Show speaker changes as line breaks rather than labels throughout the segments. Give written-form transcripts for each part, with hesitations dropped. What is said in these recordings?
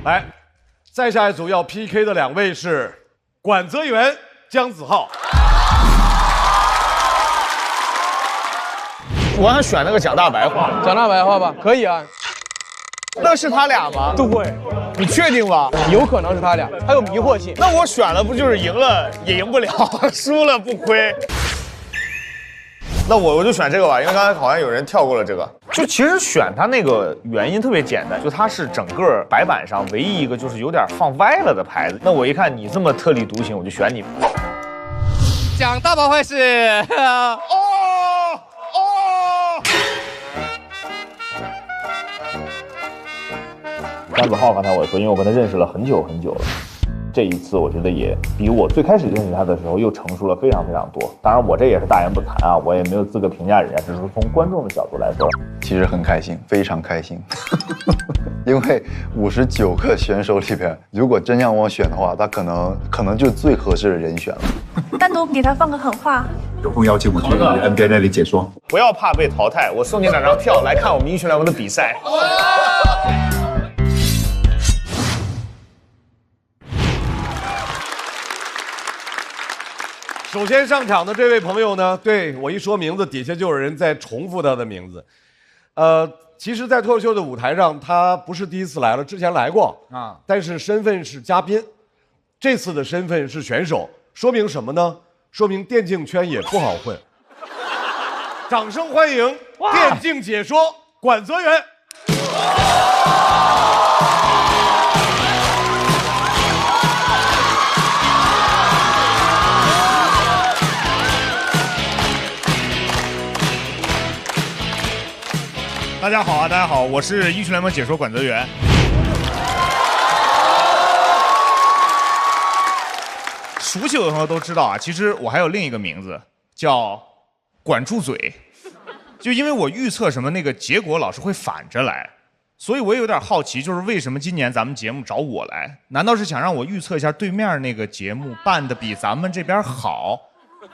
来，再下一组要 PK 的2位是管泽元、姜子浩。
我想选那个讲大白话，
讲大白话吧，可以啊。
那是他俩吗？
对，
你确定吗？
有可能是他俩，还有迷惑性。
那我选了不就是赢了也赢不了，输了不亏？那我就选这个吧，因为刚才好像有人跳过了这个。就其实选它那个原因特别简单，就它是整个白板上唯一一个就是有点放歪了的牌子。那我一看你这么特立独行，我就选你。
讲大白话是
姜子浩刚才我说，因为我跟他认识了很久很久了，这一次我觉得也比我最开始认识他的时候又成熟了非常非常多。当然我这也是大言不惭啊，我也没有资格评价人家，只是从观众的角度来说，
其实很开心，非常开心，因为59个选手里边，如果真让我选的话，他可能就最合适的人选了。
单独给他放个狠话。
有空邀请我去 NBA 那里解说。
不要怕被淘汰，我送你2张票来看我们英雄联盟的比赛。
首先上场的这位朋友呢，对我一说名字，底下就有人在重复他的名字。其实，在脱口秀的舞台上，他不是第一次来了，之前来过啊，但是身份是嘉宾，这次的身份是选手，说明什么呢？说明电竞圈也不好混。掌声欢迎电竞解说管泽元。
大家好啊，大家好，我是英雄联盟解说管泽元。熟悉我的朋友都知道啊，其实我还有另一个名字叫管住嘴，就因为我预测什么那个结果老是会反着来，所以我也有点好奇，就是为什么今年咱们节目找我来？难道是想让我预测一下对面那个节目办的比咱们这边好？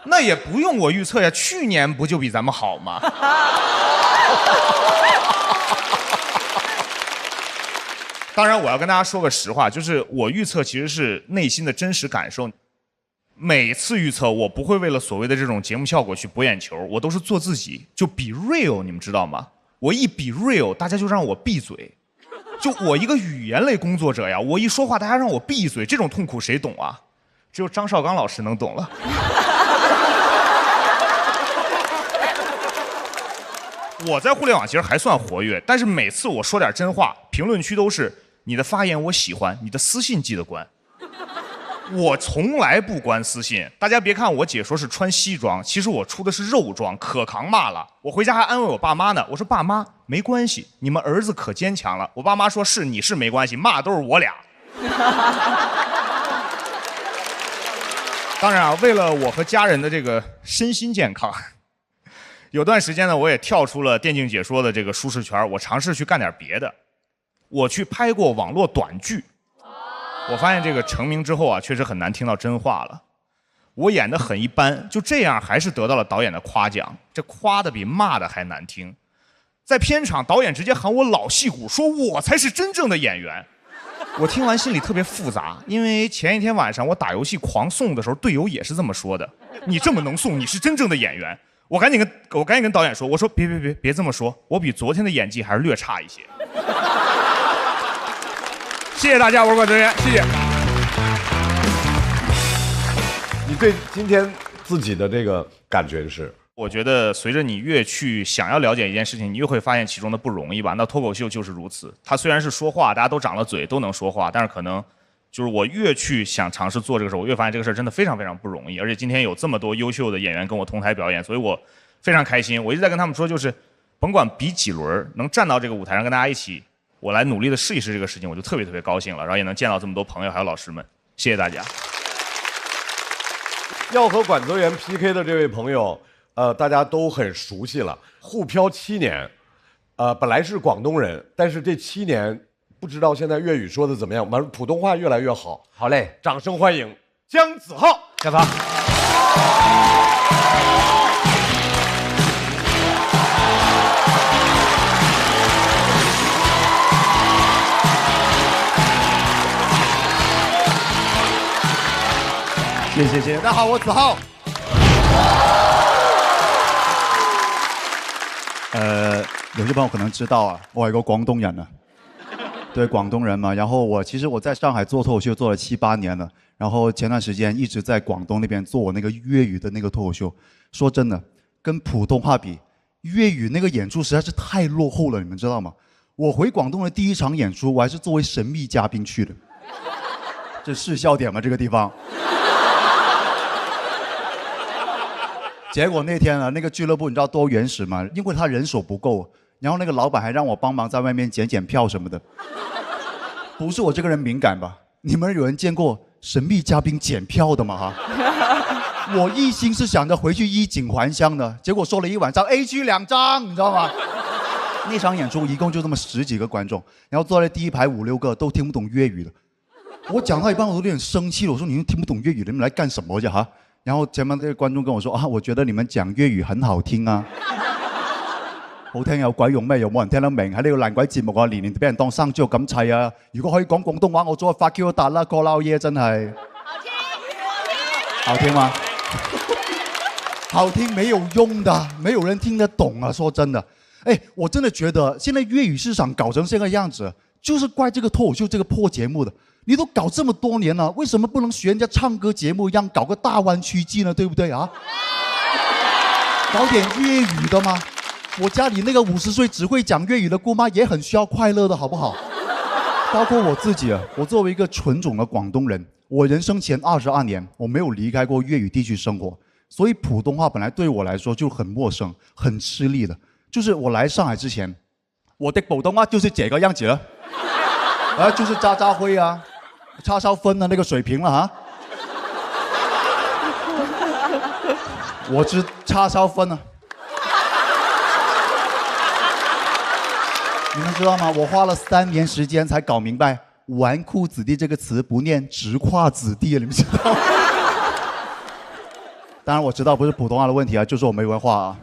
那也不用我预测呀，去年不就比咱们好吗？当然，我要跟大家说个实话，就是我预测其实是内心的真实感受。每次预测，我不会为了所谓的这种节目效果去博眼球，我都是做自己，就比 real， 你们知道吗？我一比 real， 大家就让我闭嘴。就我一个语言类工作者呀，我一说话，大家让我闭嘴，这种痛苦谁懂啊？只有张绍刚老师能懂了。我在互联网其实还算活跃，但是每次我说点真话，评论区都是你的发言我喜欢，你的私信记得关。我从来不关私信，大家别看我解说是穿西装，其实我出的是肉装，可扛骂了。我回家还安慰我爸妈呢，我说爸妈没关系，你们儿子可坚强了。我爸妈说是你是没关系，骂都是我俩。当然啊，为了我和家人的这个身心健康，有段时间呢，我也跳出了电竞解说的这个舒适圈，我尝试去干点别的。我去拍过网络短剧，我发现这个成名之后啊，确实很难听到真话了。我演得很一般，就这样还是得到了导演的夸奖，这夸的比骂的还难听。在片场，导演直接喊我老戏骨，说我才是真正的演员。我听完心里特别复杂，因为前一天晚上我打游戏狂送的时候，队友也是这么说的：你这么能送，你是真正的演员。我赶紧跟导演说，我说别这么说，我比昨天的演技还是略差一些。谢谢大家，我是管泽元，谢谢。
你对今天自己的这个感觉是？
我觉得随着你越去想要了解一件事情，你越会发现其中的不容易吧。那脱口秀就是如此，它虽然是说话，大家都长了嘴，都能说话，但是可能就是我越去想尝试做这个事儿，我越发现这个事儿真的非常非常不容易。而且今天有这么多优秀的演员跟我同台表演，所以我非常开心。我一直在跟他们说，就是甭管比几轮，能站到这个舞台上跟大家一起，我来努力的试一试这个事情，我就特别特别高兴了。然后也能见到这么多朋友还有老师们，谢谢大家。
要和管泽元 PK 的这位朋友，大家都很熟悉了，沪漂7年，本来是广东人，但是这7年不知道现在粤语说的怎么样，完普通话越来越好。
好嘞，
掌声欢迎姜子浩。
小唐。
谢谢。大家好，我子浩。有些朋友可能知道啊，我係個廣東人啊，對，廣東人嘛。然後其實我在上海做脱口秀做了7、8年了，然後前段時間一直在廣東那邊做我那個粵語的那個脱口秀。說真的，跟普通話比，粵語那個演出實在是太落後了，你們知道嗎？我回廣東的第一場演出，我還是作為神秘嘉賓去的。這是笑點嗎？這個地方？結果那天啊，那個俱樂部你知道多原始嗎？因為他人手不夠，然後那個老闆還讓我幫忙在外面檢票什麼的。不是我這個人敏感吧？你們有人見過神秘嘉賓檢票的嗎？哈，我一心是想着回去衣錦還鄉的，結果說了一晚上 A 區2張，你知道嗎？那場演出一共就這麼10幾個觀眾，然後坐在第一排5、6個都聽不懂粵語的。我講到一半我都有點生氣了，我說你們聽不懂粵語，你們來幹什麼啫哈？然後前面那個觀眾跟我說啊，我覺得你們講粵語很好聽啊。好聽有鬼用咩？又冇人聽得明，喺呢個爛鬼節目啊，年年俾人當生豬肉咁砌啊！如果可以講廣東話，我早就發 Q 達啦，過撈嘢真係。好聽嗎？好聽沒有用的，沒有人聽得懂啊！說真的，哎，我真的覺得現在粵語市場搞成這個樣子，就是怪這個脫口秀這個破節目的。你都搞這麼多年了，為什麼不能學人家唱歌節目一樣搞個大灣區季呢？對不對啊？搞點粵語的嗎？我家裡那個50歲只會講粵語的姑媽也很需要快樂的，好不好？包括我自己啊，我作為一個純種的廣東人，我人生前22年我沒有離開過粵語地區生活，所以普通話本來對我來說就很陌生、很吃力的。就是我來上海之前，我的普通話就是這個樣子了，就是渣渣輝啊。叉燒分的那個水平了哈，我知叉燒分啊，你們知道嗎？我花了3年時間才搞明白"紈絝子弟"這個詞不念"直跨子弟"，你們知道嗎？當然我知道不是普通話的問題啊，就是我沒文化啊。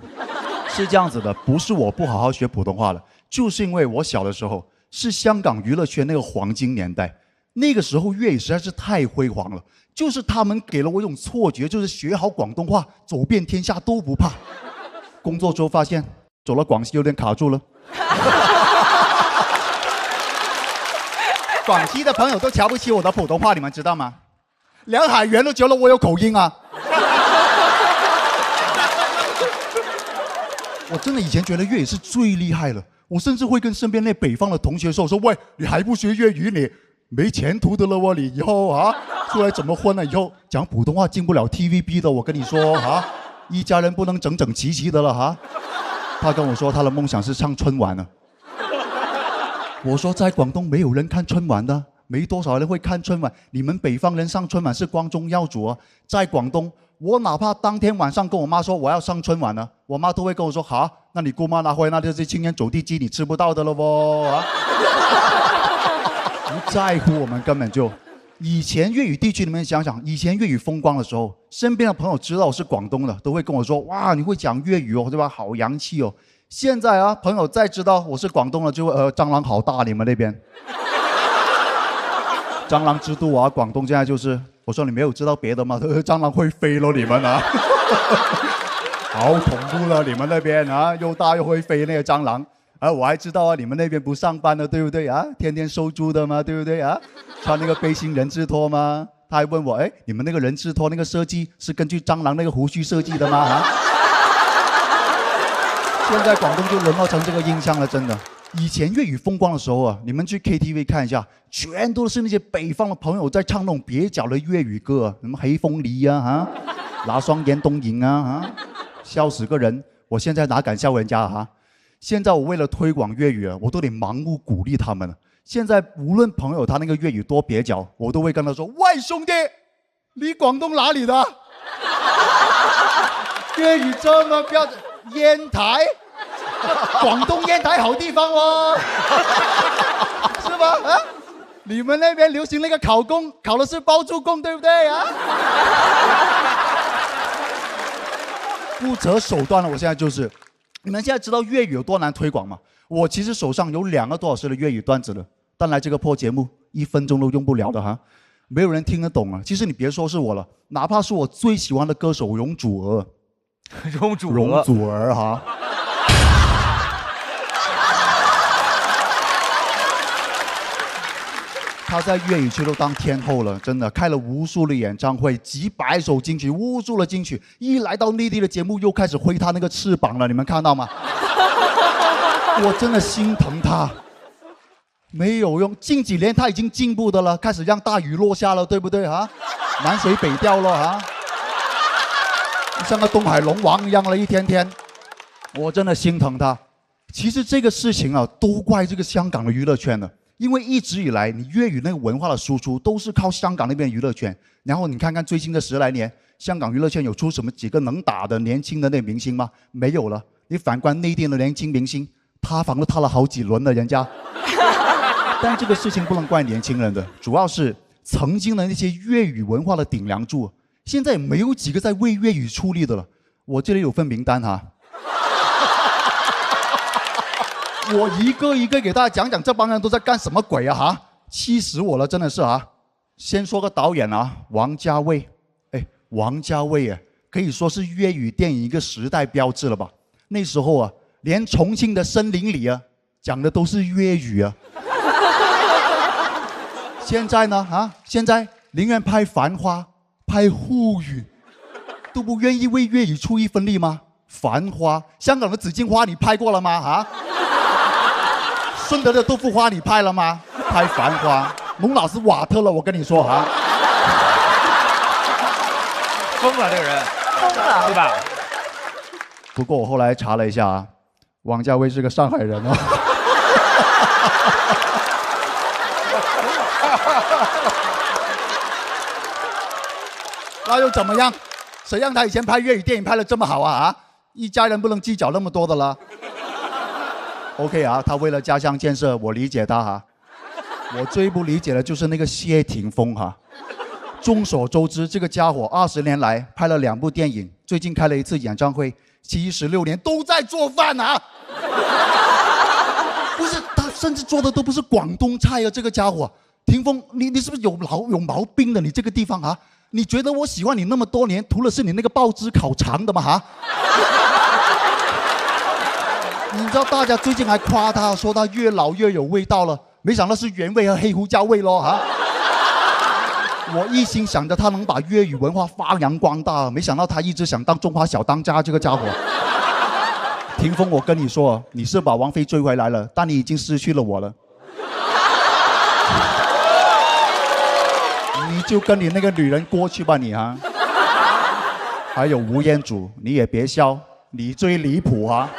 是這樣子的，不是我不好好學普通話了，就是因為我小的時候是香港娛樂圈那個黃金年代。那個時候粵語實在是太輝煌了，就是他們給了我一種錯覺，就是學好廣東話走遍天下都不怕。工作之後發現走了廣西有點卡住了。廣西的朋友都瞧不起我的普通話，你們知道嗎？梁海源都覺得我有口音啊。我真的以前覺得粵語是最厲害了，我甚至會跟身邊那北方的同學說喂，你還不學粵語你沒前途的了喎，你以後啊出來怎麼混呢？以後講普通話進不了 TVB 的，我跟你說啊，一家人不能整整齊齊的了哈。他跟我說他的夢想是上春晚呢。我說在廣東沒有人看春晚的，沒多少人會看春晚。你們北方人上春晚是光宗耀祖啊，在廣東我哪怕當天晚上跟我媽說我要上春晚呢，我媽都會跟我說好，那你姑媽拿回來那就是青年走地雞，你吃不到的了喎啊。不在乎，我們根本就。以前粵語地區，你們想想，以前粵語風光的時候，身邊的朋友知道我是廣東的，都會跟我說：哇，你會講粵語哦，對吧？好洋氣哦。現在啊，朋友再知道我是廣東的，就會蟑螂好大，你們那邊。蟑螂之都啊，廣東現在就是，我說你沒有知道別的嗎？蟑螂會飛咯，你們啊，好恐怖了，你們那邊啊，又大又會飛那個蟑螂。啊，我還知道啊，你們那邊不上班的，對不對啊？天天收租的嘛，對不對啊？穿那個背心人字拖嗎？他還問我，哎，你們那個人字拖那個設計是根據蟑螂那個鬍鬚設計的嗎？啊？現在廣東就淪落成這個印象了，真的。以前粵語風光的時候啊，你們去 KTV 看一下，全都是那些北方的朋友在唱那種蹩腳的粵語歌啊，什麼黑鳳梨啊，哈，拿雙眼東影啊，哈，笑死個人。我現在哪敢笑人家啊？現在我為了推廣粵語啊，我都得盲目鼓勵他們了。現在無論朋友他那個粵語多蹩腳，我都會跟他說：喂，兄弟，你廣東哪裡的？粵語這麼標準，煙台，廣東煙台好地方哦，是吧？啊，你們那邊流行那個考公，考的是包租公，對不對啊？不擇手段了，我現在就是。你們現在知道粵語有多難推廣嗎？我其實手上有2個多小時的粵語段子了，但來這個破節目1分鐘都用不了的哈。没有人听得懂啊。其实你别说是我了，哪怕是我最喜欢的歌手容祖儿，
容祖
儿哈。他在粤语区都当天后了，真的开了无数的演唱会，几百首金曲，无数的金曲。一来到内地的节目，又开始挥他那个翅膀了，你们看到吗？我真的心疼他，没有用。近几年他已经进步的了，开始让大雨落下了，对不对啊？南水北调了啊，像个东海龙王一样了，一天天。我真的心疼他。其实这个事情啊，都怪这个香港的娱乐圈的。因为一直以来，你粤语那个文化的输出都是靠香港那边娱乐圈。然后你看看最近这10来年，香港娱乐圈有出什么几个能打的年轻的那明星吗？没有了。你反观内地的年轻明星，塌房都塌了好几轮了，人家。但这个事情不能怪年轻人的，主要是曾经的那些粤语文化的顶梁柱，现在也没有几个在为粤语出力的了。我这里有份名单哈。我一个一个给大家讲讲这帮人都在干什么鬼啊哈！气死我了，真的是啊！先说个导演啊，王家卫。哎，王家卫啊，可以说是粤语电影一个时代标志了吧？那时候啊，连重庆的森林里啊，讲的都是粤语啊。现在呢啊，现在宁愿拍《繁花》、拍沪语，都不愿意为粤语出一分力吗？《繁花》，香港的《紫荆花》你拍过了吗？啊？顺德的豆腐花你拍了吗？拍《繁花》，蒙老师瓦特了，我跟你说哈。
疯了这个人，
疯了，
对吧？
不过我后来查了一下啊，王家卫是个上海人哦。那又怎么样？谁让他以前拍粤语电影拍得这么好啊？一家人不能计较那么多的了。OK 啊，他为了家乡建设，我理解他哈。我最不理解的就是那个谢霆锋哈。众所周知，这个家伙20年来拍了2部电影，最近开了一次演唱会，76年都在做饭啊。不是，他甚至做的都不是广东菜啊，这个家伙。霆锋，你是不是有毛病的？你这个地方啊，你觉得我喜欢你那么多年，图的是你那个爆汁烤肠的吗？哈。你知道大家最近还夸他，说他越老越有味道了，没想到是原味和黑胡椒味咯哈！我一心想着他能把粤语文化发扬光大，没想到他一直想当中华小当家，这个家伙。霆锋，我跟你说，你是把王菲追回来了，但你已经失去了我了。你就跟你那个女人过去吧你啊！还有吴彦祖，你也别笑，你最离谱啊！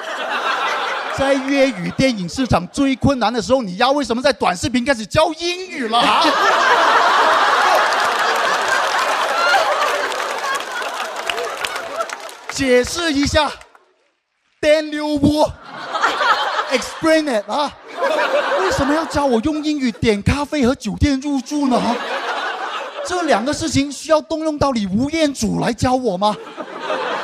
在粤语电影市场最困难的时候，你丫为什么在短视频开始教英语了啊？解释一下 ，Daniel Wu，explain it 啊！为什么要教我用英语点咖啡和酒店入住呢？这2个事情需要动用到你吴彦祖来教我吗？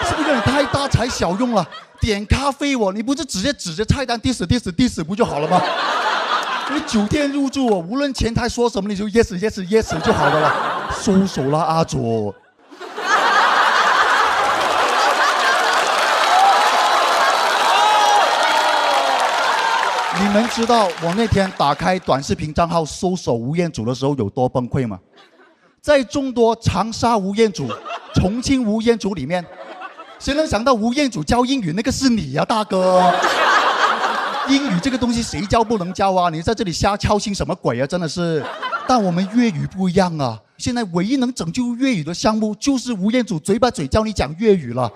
是不是有点太大材小用了？点咖啡你不是直接指着菜单 diss 不就好了吗？你酒店入住无论前台说什么你就 yes 就好了啦。收手啦阿祖。你们知道我那天打开短视频账号搜索吴彦祖的时候有多崩溃吗？在众多长沙吴彦祖、重庆吴彦祖里面，谁能想到吴彦祖教英语那个是你呀，大哥！英语这个东西谁教不能教啊？你在这里瞎敲心什么鬼啊？真的是。但我们粤语不一样啊！现在唯一能拯救粤语的项目就是吴彦祖嘴把嘴教你讲粤语了。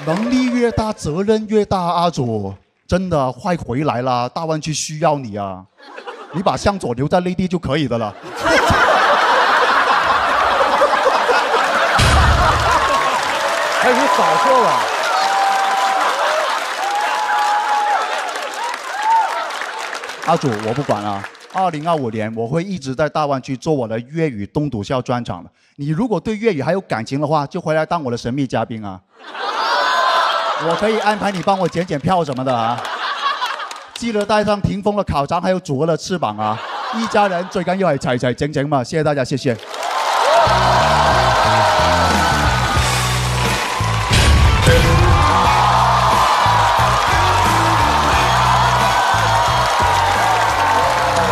能力越大，责任越大，阿祖，真的快回来了，大湾区需要你啊！你把向佐留在内地就可以的了。
开始扫射了。
阿祖，我不管了。2025年我会一直在大湾区做我的粤语东笃笑专场的。你如果对粤语还有感情的话，就回来当我的神秘嘉宾啊！我可以安排你帮我捡票什么的啊！记得带上霆锋的烤肠，还有祖儿的翅膀啊！一家人最緊要係齊齊整整嘛，謝謝大家，謝謝。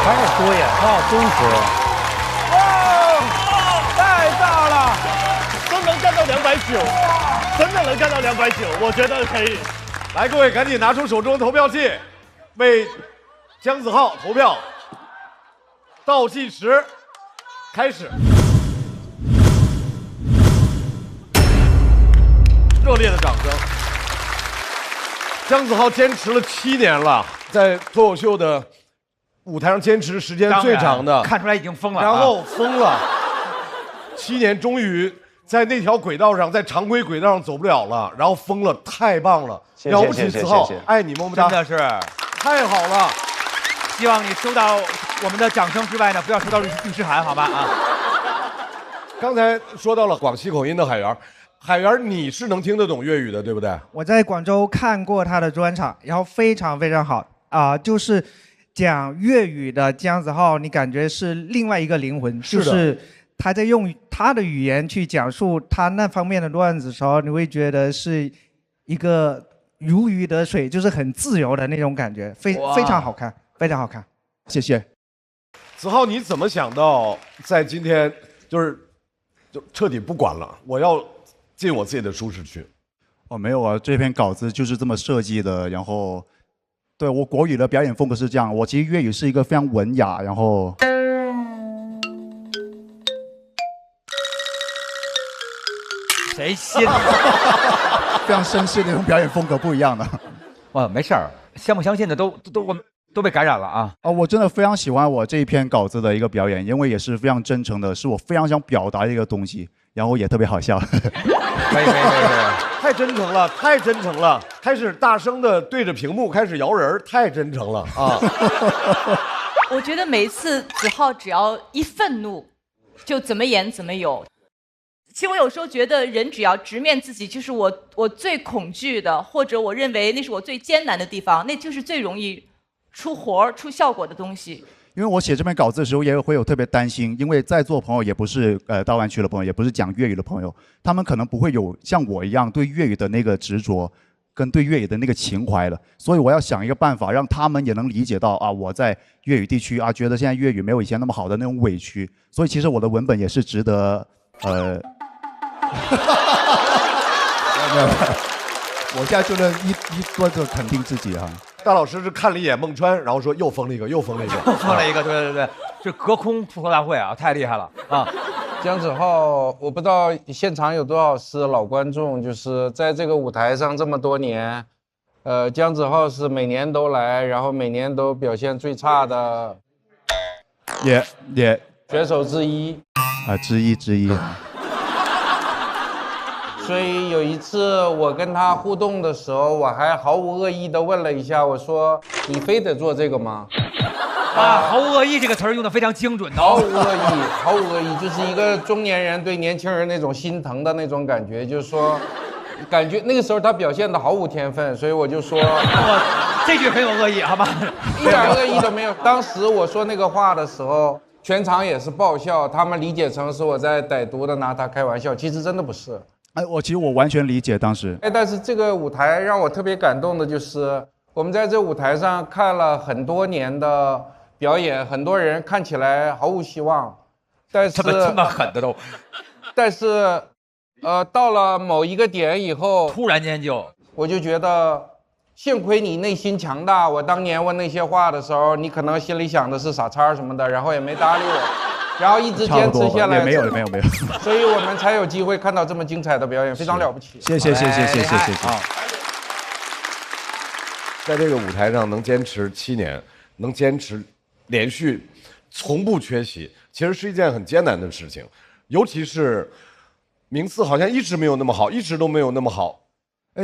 还是多呀，他好忠实。
太大了，都能干到290，真的能干到290，我觉得可以。
来，各位赶紧拿出手中的投票器，为姜子浩投票。倒计时开始，热烈的掌声。姜子浩坚持了7年了，在脱口秀的舞台上坚持时间最长的，
看出来已经疯了，
然后疯了，7年终于在那条轨道上，在常规轨道上走不了了，然后疯了，太棒了，了不起，子浩，爱你么么哒，
真的是
太好了。
希望你收到我们的掌声之外呢，不要收到律师函，好吧啊？
刚才说到了广西口音的海源，海源你是能听得懂粤语的，对不对？
我在广州看过他的专场，然后非常非常好就是讲粤语的姜子浩，你感觉是另外一个灵魂，就是他在用他的语言去讲述他那方面的段子的时候，你会觉得是一个如鱼得水，就是很自由的那种感觉，非常好看，非常好看，谢谢。
子浩，你怎么想到在今天就彻底不管了，我要进我自己的舒适区？
哦，没有啊，这篇稿子就是这么设计的。然后，对我国语的表演风格是这样，我其实粤语是一个非常文雅，然后。
谁信？
非常绅士的那种表演风格不一样的。
没事儿，相不相信的我们都被感染了啊！
我真的非常喜欢我这一篇稿子的一个表演，因为也是非常真诚的，是我非常想表达的一个东西，然后也特别好笑。
可以，
太真诚了，太真诚了，开始大声的对着屏幕开始摇人，太真诚了啊！
我觉得每一次子浩只要一愤怒，就怎么演怎么有。其实我有时候觉得，人只要直面自己，就是我最恐惧的，或者我认为那是我最艰难的地方，那就是最容易出活出效果的东西。
因为我写这篇稿子的时候，也会有特别担心，因为在座朋友也不是大湾区的朋友，也不是讲粤语的朋友，他们可能不会有像我一样对粤语的那个执着，跟对粤语的那个情怀了。所以我要想一个办法，让他们也能理解到我在粤语地区觉得现在粤语没有以前那么好的那种委屈。所以其实我的文本也是值得没有，我现在就能一个个肯定自己哈。
大老师是看了一眼孟川，然后说又疯了一个，又疯了一个，
又疯了一个，对，这隔空吐槽大会啊，太厉害了啊！
姜子浩，我不知道现场有多少是老观众，就是在这个舞台上这么多年，姜子浩是每年都来，然后每年都表现最差的，
也
选手之一
之一。
所以有一次我跟他互动的时候，我还毫无恶意的问了一下，我说：“你非得做这个吗？”
毫无恶意这个词儿用的非常精准的。
毫无恶意，就是一个中年人对年轻人那种心疼的那种感觉，就是说，感觉那个时候他表现的毫无天分，所以我就说，
这句很有恶意，好吧？
一点恶意都没有。当时我说那个话的时候，全场也是爆笑，他们理解成是我在歹毒的拿他开玩笑，其实真的不是。
其实我完全理解当时。
但是这个舞台让我特别感动的就是，我们在这舞台上看了很多年的表演，很多人看起来毫无希望，但是
他们这么狠的都，
但是，到了某一个点以后，
突然间
我就觉得，幸亏你内心强大。我当年问那些话的时候，你可能心里想的是傻叉什么的，然后也没搭理我。然后一直坚持下来，
没有，
所以我们才有机会看到这么精彩的表演，非常了不起。
谢谢。
在这个舞台上能坚持7年，能坚持连续，从不缺席，其实是一件很艰难的事情，尤其是名次好像一直没有那么好，一直都没有那么好。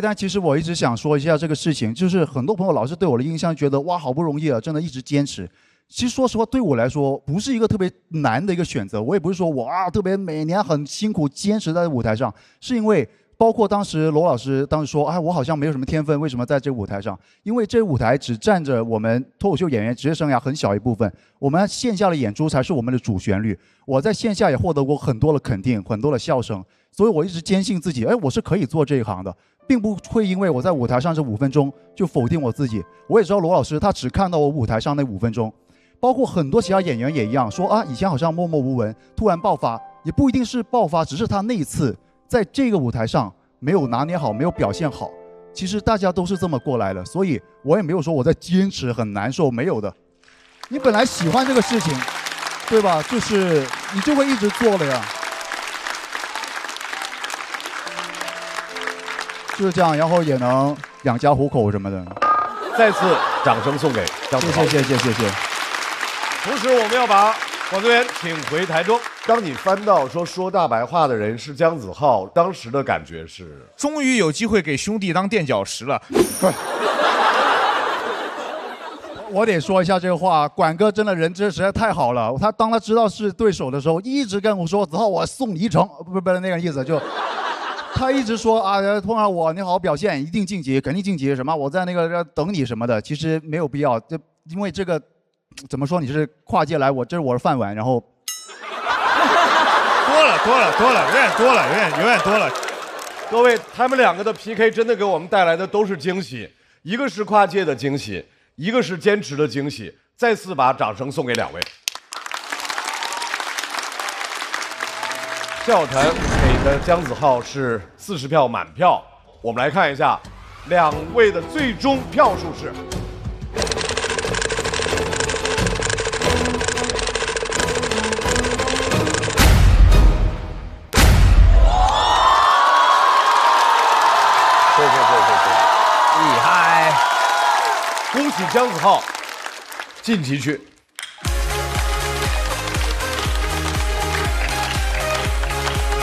但其实我一直想说一下这个事情，就是很多朋友老是对我的印象觉得哇，好不容易啊，真的一直坚持。其实说实话，对我来说不是一个特别难的一个选择。我也不是说我特别每年很辛苦坚持在舞台上，是因为包括当时罗老师当时说，哎，我好像没有什么天分，为什么在这个舞台上？因为这个舞台只占着我们脱口秀演员职业生涯很小一部分，我们线下的演出才是我们的主旋律。我在线下也获得过很多的肯定，很多的笑声，所以我一直坚信自己，哎，我是可以做这一行的，并不会因为我在舞台上这5分钟就否定我自己。我也知道罗老师他只看到我舞台上那5分钟，包括很多其他演员也一样，说啊，以前好像默默无闻，突然爆发，也不一定是爆发，只是他那一次在这个舞台上没有拿捏好，没有表现好。其实大家都是这么过来的，所以我也没有说我在坚持很难受，没有的。你本来喜欢这个事情，对吧？就是你就会一直做的呀，就是这样，然后也能养家糊口什么的。
再次掌声送给姜子浩，
谢谢。
同时，我们要把广作员请回台中。当你翻到说大白话的人是姜子浩，当时的感觉是，
终于有机会给兄弟当垫脚石了。
我得说一下这个话，管哥真的人真实在太好了。当他知道是对手的时候，一直跟我说：“子浩，我送你一程。”不是那个意思，就他一直说啊，碰上我你好好表现，一定晋级，肯定晋级。什么我在那个等你什么的，其实没有必要。就因为这个怎么说，你是跨界来，这是我的饭碗，然后
多了，有点多了。
各位，他们2个的 PK 真的给我们带来的都是惊喜，一个是跨界的惊喜，一个是坚持的惊喜。再次把掌声送给2位。笑谈给的姜子浩是40票满票，我们来看一下2位的最终票数是。
厉害！
恭喜姜子浩晋级区。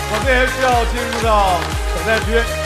广作员需要进入到等待区。